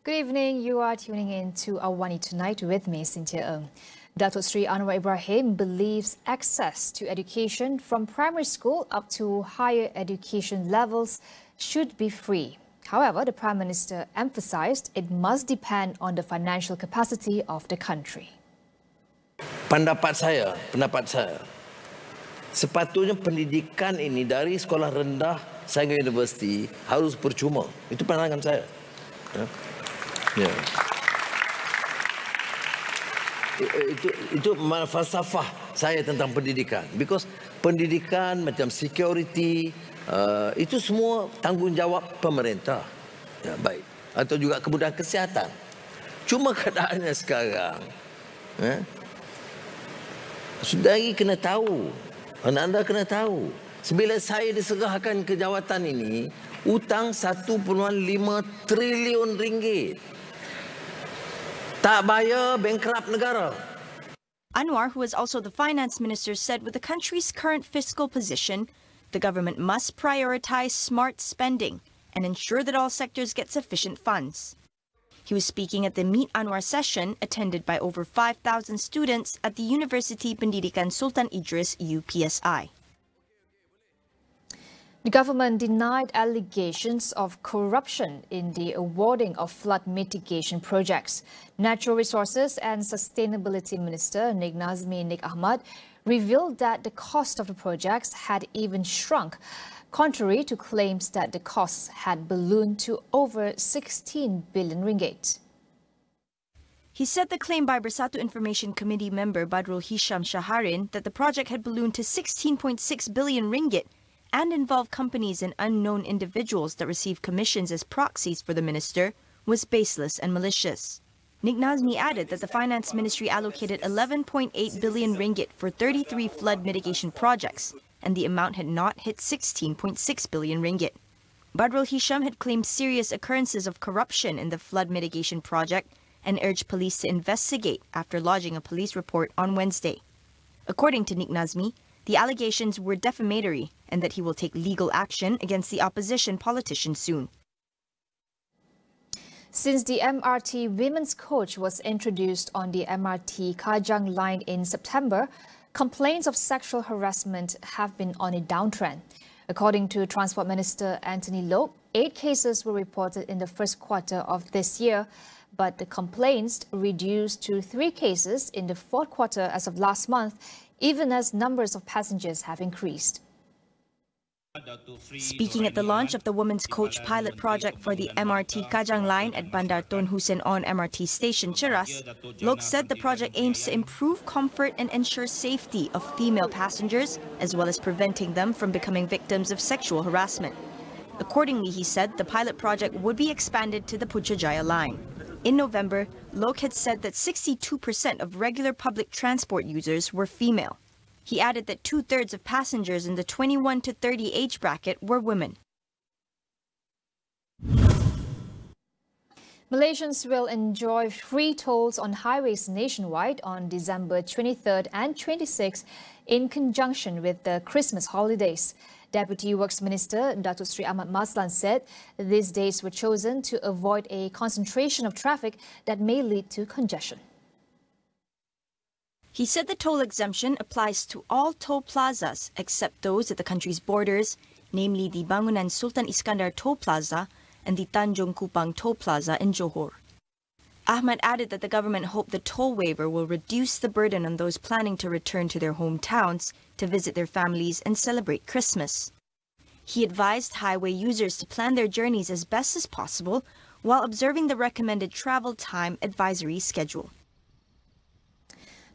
Good evening. You are tuning in to AWANI Tonight with me, Cynthia Ng. Datuk Sri Anwar Ibrahim believes access to education from primary school up to higher education levels should be free. However, the Prime Minister emphasized it must depend on the financial capacity of the country. Pendapat saya, sepatutnya pendidikan ini dari sekolah rendah sehingga universiti harus percuma. Itu pandangan saya. Ya. Itu falsafah saya tentang pendidikan. Because pendidikan macam security, itu semua tanggungjawab pemerintah. Ya, baik. Atau juga kemudahan kesihatan. Cuma keadaannya sekarang, saudari kena tahu, anda kena tahu. Sebila saya diserahkan ke jawatan ini, utang 1.5 triliun ringgit. Tak bayar, bankrupt negara. Anwar, who is also the finance minister, said with the country's current fiscal position, the government must prioritize smart spending and ensure that all sectors get sufficient funds. He was speaking at the Meet Anwar session attended by over 5,000 students at the University Pendidikan Sultan Idris UPSI. The government denied allegations of corruption in the awarding of flood mitigation projects. Natural Resources and Sustainability Minister Nik Nazmi revealed that the cost of the projects had even shrunk, contrary to claims that the costs had ballooned to over 16 billion ringgit. He said the claim by Bersatu Information Committee member Badrul Hisham Shaharin that the project had ballooned to 16.6 billion ringgit and involved companies and unknown individuals that received commissions as proxies for the minister was baseless and malicious. Nik Nazmi added that the Finance Ministry allocated 11.8 billion ringgit for 33 flood mitigation projects, and the amount had not hit 16.6 billion ringgit. Badrul Hisham had claimed serious occurrences of corruption in the flood mitigation project and urged police to investigate after lodging a police report on Wednesday. According to Nik Nazmi, the allegations were defamatory and that he will take legal action against the opposition politician soon. Since the MRT women's coach was introduced on the MRT Kajang line in September, complaints of sexual harassment have been on a downtrend. According to Transport Minister Anthony Loke, 8 cases were reported in the first quarter of this year, but the complaints reduced to 3 cases in the fourth quarter as of last month, even as numbers of passengers have increased. Speaking at the launch of the Women's Coach pilot project for the MRT Kajang line at Bandar Tun Hussein On MRT Station, Cheras, Lok said the project aims to improve comfort and ensure safety of female passengers, as well as preventing them from becoming victims of sexual harassment. Accordingly, he said the pilot project would be expanded to the Putrajaya line. In November, Lok had said that 62% of regular public transport users were female. He added that 2/3 of passengers in the 21 to 30 age bracket were women. Malaysians will enjoy free tolls on highways nationwide on December 23rd and 26th in conjunction with the Christmas holidays. Deputy Works Minister Datuk Sri Ahmad Maslan said these days were chosen to avoid a concentration of traffic that may lead to congestion. He said the toll exemption applies to all toll plazas except those at the country's borders, namely the Bangunan Sultan Iskandar Toll Plaza and the Tanjung Kupang Toll Plaza in Johor. Ahmad added that the government hoped the toll waiver will reduce the burden on those planning to return to their hometowns to visit their families and celebrate Christmas. He advised highway users to plan their journeys as best as possible while observing the recommended travel time advisory schedule.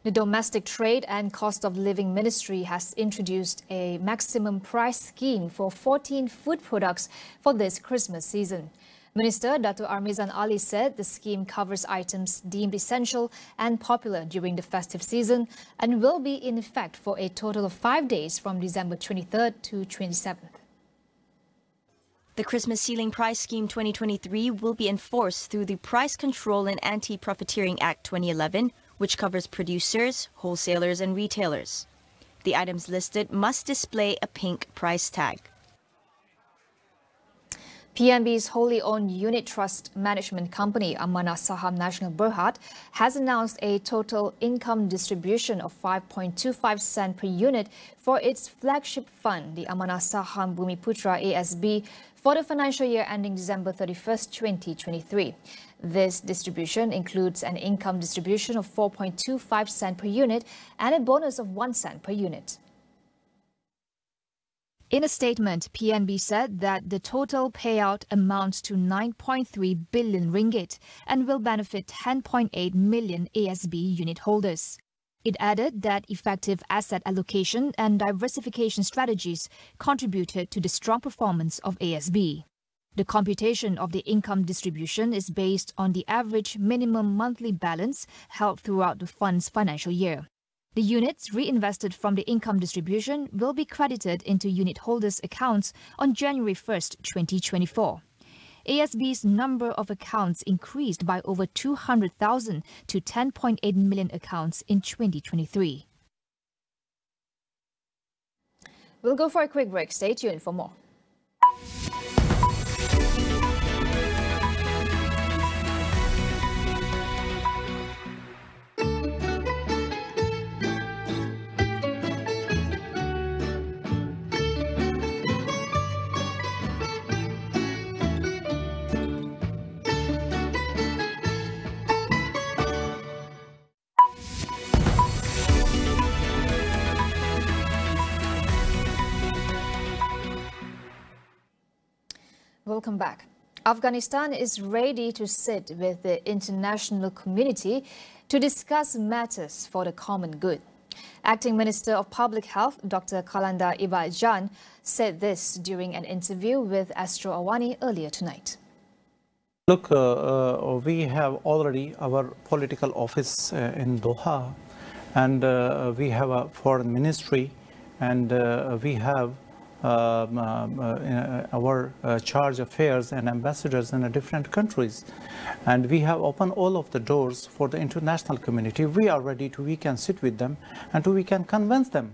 The Domestic Trade and Cost of Living Ministry has introduced a maximum price scheme for 14 food products for this Christmas season. Minister Dato' Armizan Ali said the scheme covers items deemed essential and popular during the festive season and will be in effect for a total of 5 days from December 23rd to 27th. The Christmas Ceiling Price Scheme 2023 will be enforced through the Price Control and Anti-Profiteering Act 2011, which covers producers, wholesalers and retailers. The items listed must display a pink price tag. PNB's wholly owned unit trust management company, Amanah Saham National Berhad, has announced a total income distribution of 5.25 cent per unit for its flagship fund, the Amanah Saham Bumiputra ASB, for the financial year ending December 31st, 2023. This distribution includes an income distribution of 4.25 cent per unit and a bonus of 1 cent per unit. In a statement, PNB said that the total payout amounts to 9.3 billion ringgit and will benefit 10.8 million ASB unit holders. It added that effective asset allocation and diversification strategies contributed to the strong performance of ASB. The computation of the income distribution is based on the average minimum monthly balance held throughout the fund's financial year. The units reinvested from the income distribution will be credited into unit holders' accounts on January 1st, 2024. ASB's number of accounts increased by over 200,000 to 10.8 million accounts in 2023. We'll go for a quick break. Stay tuned for more. Welcome back. Afghanistan is ready to sit with the international community to discuss matters for the common good. Acting Minister of Public Health, Dr. Khalanda Ibajan, said this during an interview with Astro AWANI earlier tonight. Look, we have already our political office in Doha, and we have a foreign ministry, and we have our charge affairs and ambassadors in different countries, and we have opened all of the doors for the international community. We are ready to, we can sit with them and we can convince them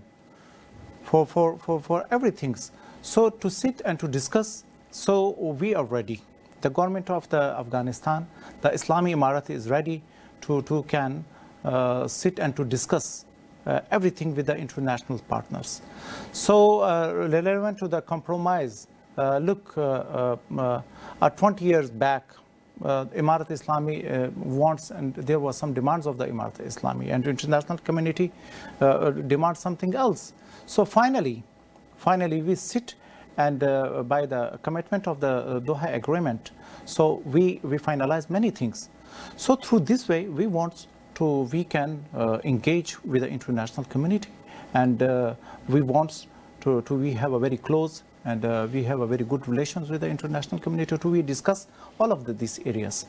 for everything. So to sit and to discuss, so we are ready. The government of the Afghanistan, the Islamic Emirate is ready to can sit and to discuss everything with the international partners. So relevant to the compromise, look, 20 years back, Emirat Islami wants, and there was some demands of the Emirat Islami, and the international community demands something else. So finally we sit, and by the commitment of the Doha Agreement, so we finalize many things. So through this way, we can engage with the international community, and we have a very close and we have a very good relations with the international community we discuss all of these areas.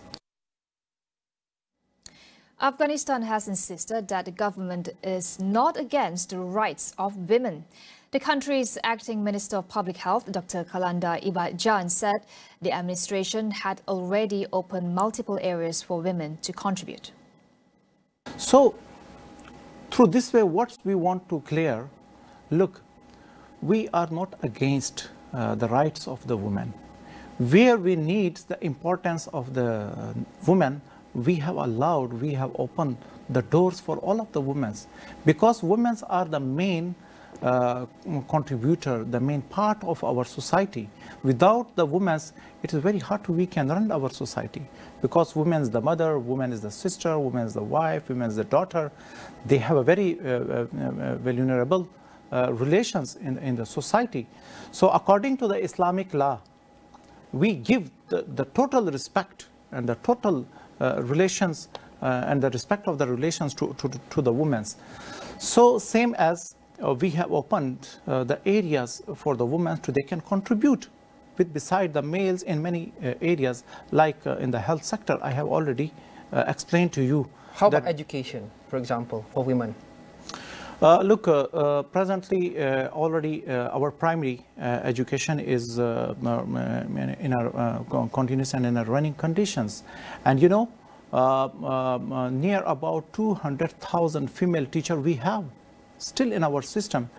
Afghanistan has insisted that the government is not against the rights of women. The country's acting Minister of Public Health, Dr. Khalanda Ibajan, said the administration had already opened multiple areas for women to contribute. So, through this way, what we want to clear, look, we are not against the rights of the women. Where we need the importance of the women, we have opened the doors for all of the women, because women are the main contributor, the main part of our society. Without the women, it is very hard we can run our society, because women is the mother, woman is the sister, woman is the wife, woman is the daughter. They have a very vulnerable relations in the society. So according to the Islamic law, we give the total respect and the total relations and the respect of the relations to the women. So same as we have opened the areas for the women they can contribute with beside the males in many areas, like in the health sector. I have already explained to you. How about education, for example, for women? Look, presently already our primary education is in our continuous and in our running conditions, and you know, near about 200,000 female teachers we have still in our system.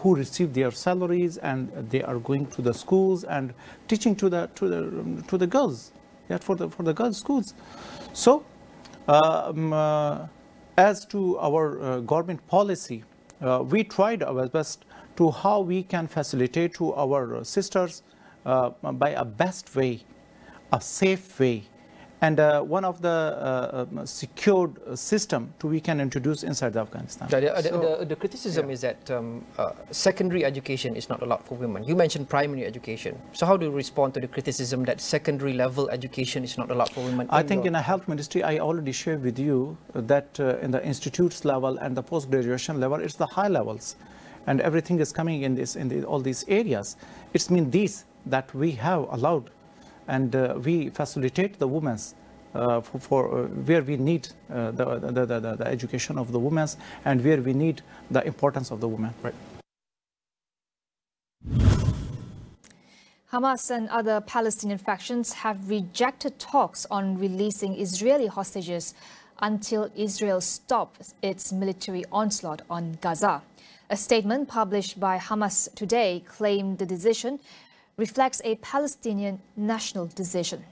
who receive their salaries, and they are going to the schools and teaching to the girls, for the girls' schools. So, as to our government policy, we tried our best to how we can facilitate to our sisters by a best way, a safe way, and one of the secured system we can introduce inside Afghanistan. The criticism is that secondary education is not allowed for women. You mentioned primary education. So how do you respond to the criticism that secondary level education is not allowed for women? I think in the health ministry, I already shared with you that in the institutes level and the post-graduation level, it's the high levels. And everything is coming in all these areas. It's mean these that we have allowed, and we facilitate the women's for where we need the education of the women, and where we need the importance of the women. Right. Hamas and other Palestinian factions have rejected talks on releasing Israeli hostages until Israel stops its military onslaught on Gaza. A statement published by Hamas today claimed the decision reflects a Palestinian national decision.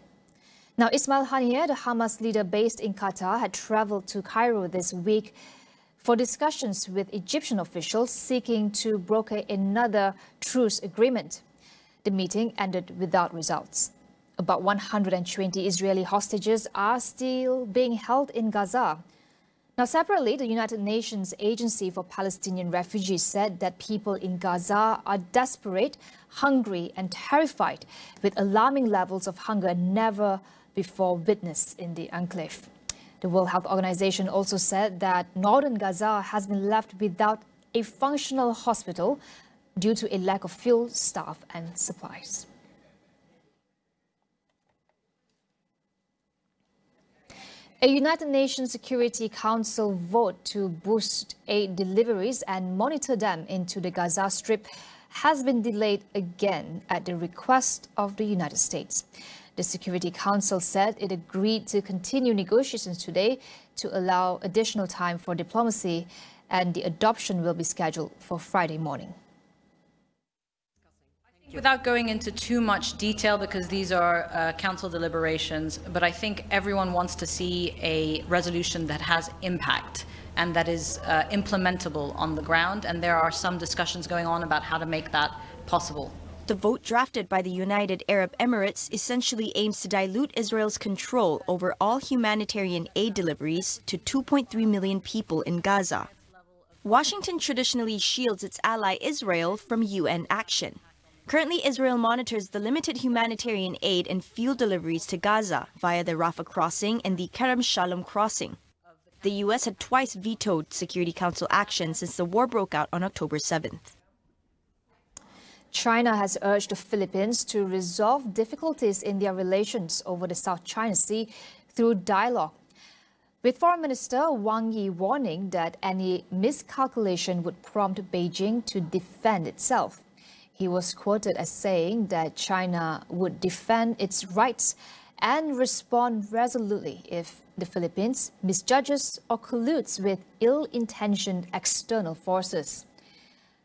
Now, Ismail Haniyeh, the Hamas leader based in Qatar, had traveled to Cairo this week for discussions with Egyptian officials seeking to broker another truce agreement. The meeting ended without results. About 120 Israeli hostages are still being held in Gaza. Now, separately, the United Nations Agency for Palestinian Refugees said that people in Gaza are desperate, hungry and terrified, with alarming levels of hunger never before witnessed in the enclave. The World Health Organization also said that northern Gaza has been left without a functional hospital due to a lack of fuel, staff and supplies. A United Nations Security Council vote to boost aid deliveries and monitor them into the Gaza Strip has been delayed again at the request of the United States. The Security Council said it agreed to continue negotiations today to allow additional time for diplomacy, and the adoption will be scheduled for Friday morning. Without going into too much detail, because these are council deliberations, but I think everyone wants to see a resolution that has impact and that is implementable on the ground, and there are some discussions going on about how to make that possible. The vote drafted by the United Arab Emirates essentially aims to dilute Israel's control over all humanitarian aid deliveries to 2.3 million people in Gaza. Washington traditionally shields its ally Israel from UN action. Currently, Israel monitors the limited humanitarian aid and fuel deliveries to Gaza via the Rafah crossing and the Kerem Shalom crossing. The U.S. had twice vetoed Security Council action since the war broke out on October 7th. China has urged the Philippines to resolve difficulties in their relations over the South China Sea through dialogue, with Foreign Minister Wang Yi warning that any miscalculation would prompt Beijing to defend itself. He was quoted as saying that China would defend its rights and respond resolutely if the Philippines misjudges or colludes with ill-intentioned external forces.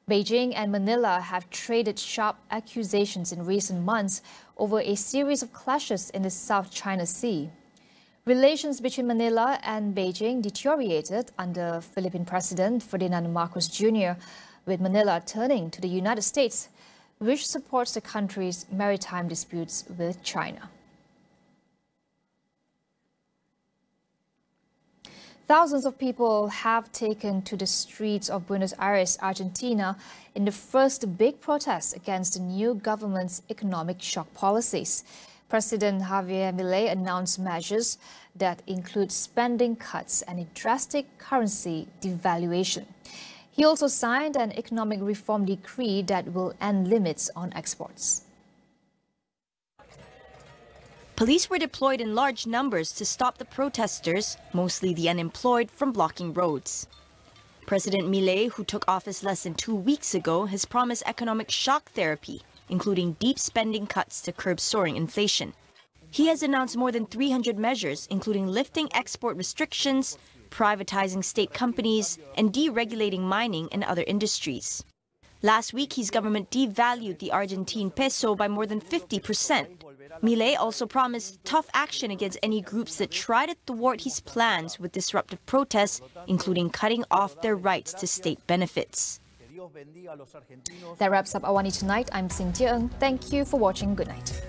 Beijing and Manila have traded sharp accusations in recent months over a series of clashes in the South China Sea. Relations between Manila and Beijing deteriorated under Philippine President Ferdinand Marcos Jr., with Manila turning to the United States, which supports the country's maritime disputes with China. Thousands of people have taken to the streets of Buenos Aires, Argentina, in the first big protest against the new government's economic shock policies. President Javier Milei announced measures that include spending cuts and a drastic currency devaluation. He also signed an economic reform decree that will end limits on exports. Police were deployed in large numbers to stop the protesters, mostly the unemployed, from blocking roads. President Milei, who took office less than 2 weeks ago, has promised economic shock therapy, including deep spending cuts to curb soaring inflation. He has announced more than 300 measures, including lifting export restrictions, privatizing state companies, and deregulating mining and other industries. Last week, his government devalued the Argentine peso by more than 50%. Milei also promised tough action against any groups that try to thwart his plans with disruptive protests, including cutting off their rights to state benefits. That wraps up AWANI Tonight. I'm Cynthia Ng. Thank you for watching. Good night.